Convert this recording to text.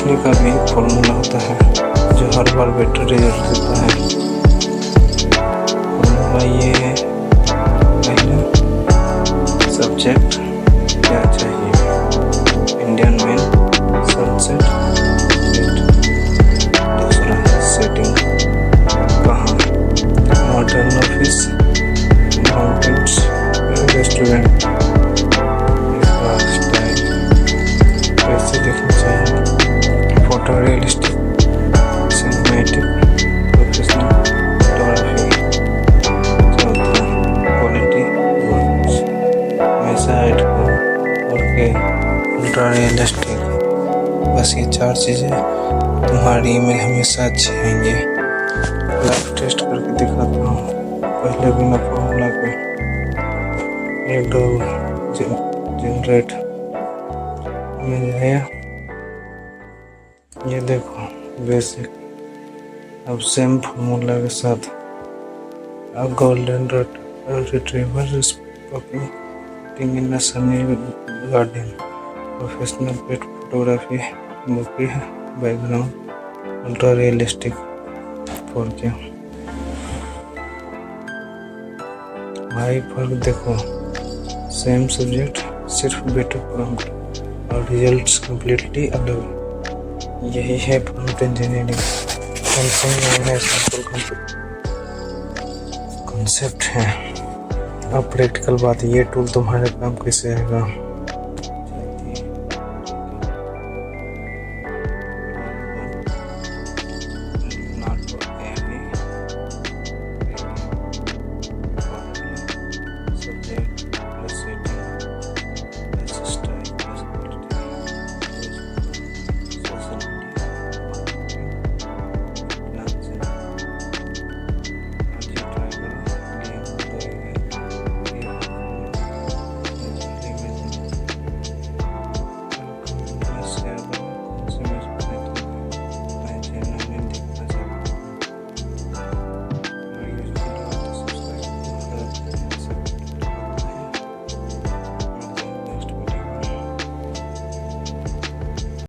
लिखने का भी फॉर्मूला होता है जो हर बार बेटर रिजल्ट देता है। फॉर्मूला ये है, पहला सब्जेक्ट क्या चाहिए, इंडियन मैन सनसेट, दूसरा सेटिंग कहाँ, modern office, mountains, restaurant, style कैसे दिखना चाहिए, photo realistic, cinematic, professional photography, चौथा क्वालिटी वर्ड्स, हमेशा ऐड करो और के अल्ट्रा रियलिस्टिक। बस ये 4 चीज़ें तुम्हारी ईमेल हमेशा अच्छी आएंगे। लाइव टेस्ट करके दिखाता हूँ। पहले बिना फॉर्मूला के एक दो जनरेट मिल जाएगा। ये देखो बेसिक। अब सेम फॉर्मूला के साथ अब गोल्डन रिट्रीवर स्पॉटिंग इन सनी गार्डन, प्रोफेशनल पेट फोटोग्राफी, बुकी है, बैकग्राउंड अल्ट्रा रियलिस्टिक 4K। भाई फर्क देखो, सेम सब्जेक्ट सिर्फ बेटर प्रॉम्प्ट और रिजल्ट्स कम्प्लीटली अलग। यही है प्रॉम्प्ट इंजीनियरिंग। कॉन्सेप्ट है। अब प्रैक्टिकल बात, ये टूल तुम्हारे काम कैसे आएगा।